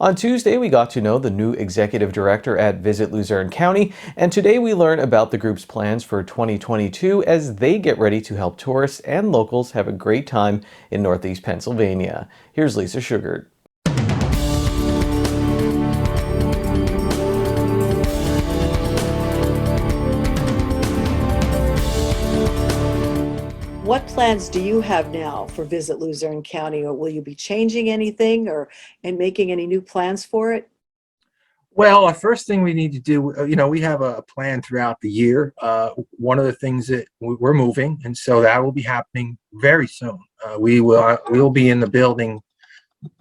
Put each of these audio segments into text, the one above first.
On Tuesday, we got to know the new executive director at Visit Luzerne County, and today we learn about the group's plans for 2022 as they get ready to help tourists and locals have a great time in Northeast Pennsylvania. Here's Lisa Sugart. What plans do you have now for Visit Luzerne County, or will you be changing anything and making any new plans for it? Well, the first thing we need to do, we have a plan throughout the year. One of the things that we're moving, and so that will be happening very soon. We will be in the building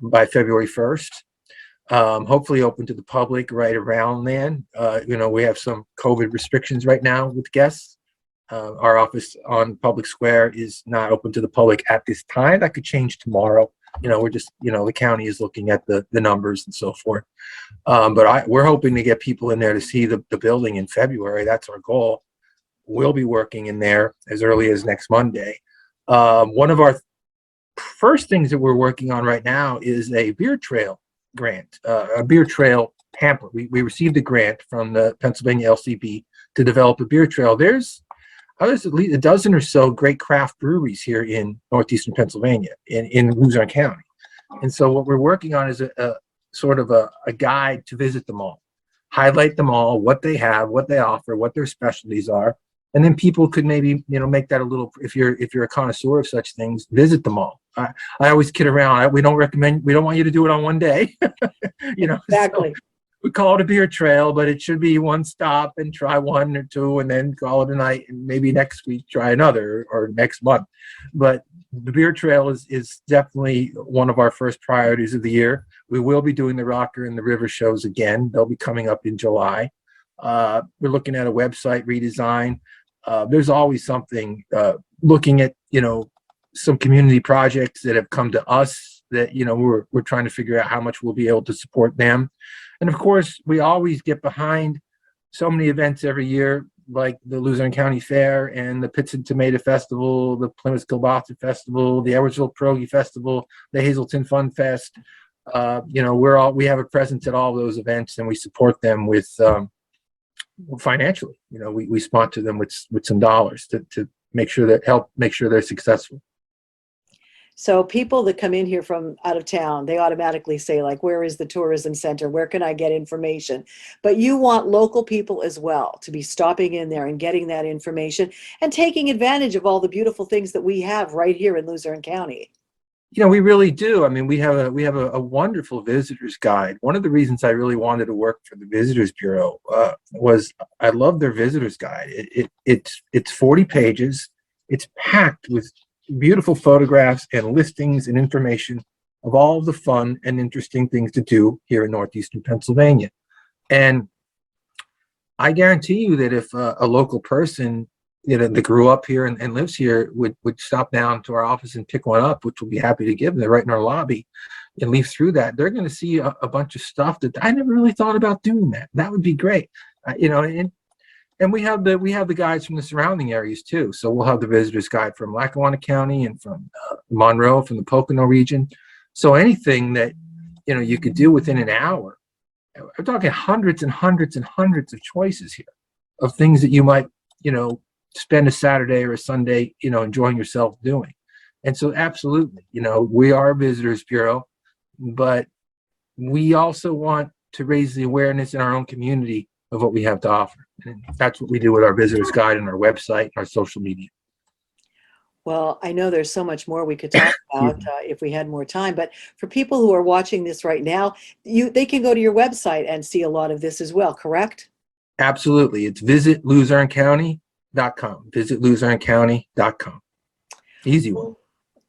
by February 1st. Hopefully open to the public right around then. We have some COVID restrictions right now with guests. Our office on Public Square is not open to the public at this time. That could change tomorrow. The county is looking at the numbers and so forth. We're hoping to get people in there to see the building in February. That's our goal. We'll be working in there as early as next Monday. One of our first things that we're working on right now is a beer trail grant, a beer trail pamphlet. We received a grant from the Pennsylvania LCB to develop a beer trail. There's at least a dozen or so great craft breweries here in northeastern Pennsylvania, in Luzerne County. And so what we're working on is a sort of a guide to visit them all, highlight them all, what they have, what they offer, what their specialties are. And then people could maybe, make that a little, if you're a connoisseur of such things, visit them all. I always kid around. We don't want you to do it on one day. Exactly. So we call it a beer trail, but it should be one stop and try one or two and then call it a night, and maybe next week try another, or next month. But the beer trail is definitely one of our first priorities of the year. We will be doing the Rocker and the River shows again. They'll be coming up in July. We're looking at a website redesign. There's always something, looking at, some community projects that have come to us that, we're trying to figure out how much we'll be able to support them. And of course, we always get behind so many events every year, like the Luzerne County Fair and the Pits and Tomato Festival, the Plymouth Kielbasa Festival, the Edwardsville Pierogi Festival, the Hazelton Fun Fest. We have a presence at all those events, and we support them with financially. We sponsor them with some dollars to help make sure they're successful. So people that come in here from out of town, they automatically say, like, where is the tourism center? Where can I get information? But you want local people as well to be stopping in there and getting that information and taking advantage of all the beautiful things that we have right here in Luzerne County. We really do. I mean, we have a wonderful visitors guide. One of the reasons I really wanted to work for the Visitors Bureau was I love their visitors guide. It's 40 pages. It's packed with beautiful photographs and listings and information of all of the fun and interesting things to do here in northeastern Pennsylvania. And I guarantee you that if a local person that grew up here and lives here would stop down to our office and pick one up, which we'll be happy to give them, they're right in our lobby, and leaf through that, they're going to see a bunch of stuff that I never really thought about doing. That would be great. And we have the guides from the surrounding areas too. So we'll have the visitors guide from Lackawanna County and from Monroe, from the Pocono region. So anything that you could do within an hour. I'm talking hundreds and hundreds and hundreds of choices here of things that you might spend a Saturday or a Sunday enjoying yourself doing. And so absolutely, we are a visitors bureau, but we also want to raise the awareness in our own community of what we have to offer. And that's what we do with our visitors guide and our website and our social media. Well, I know there's so much more we could talk about if we had more time, but for people who are watching this right now, they can go to your website and see a lot of this as well, correct? Absolutely. It's visitluzernecounty.com. Visitluzernecounty.com. Easy one.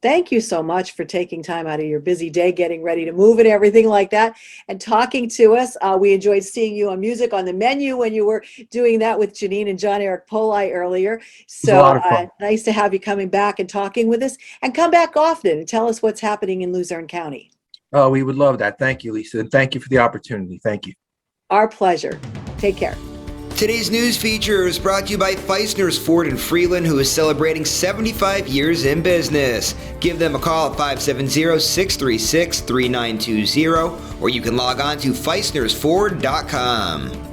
Thank you so much for taking time out of your busy day, getting ready to move and everything like that, and talking to us. We enjoyed seeing you on Music on the Menu when you were doing that with Janine and John Eric Poli earlier. So nice to have you coming back and talking with us, and come back often and tell us what's happening in Luzerne County. Oh, we would love that. Thank you, Lisa. And thank you for the opportunity. Thank you. Our pleasure. Take care. Today's news feature is brought to you by Feisner's Ford in Freeland, who is celebrating 75 years in business. Give them a call at 570-636-3920, or you can log on to feisnersford.com.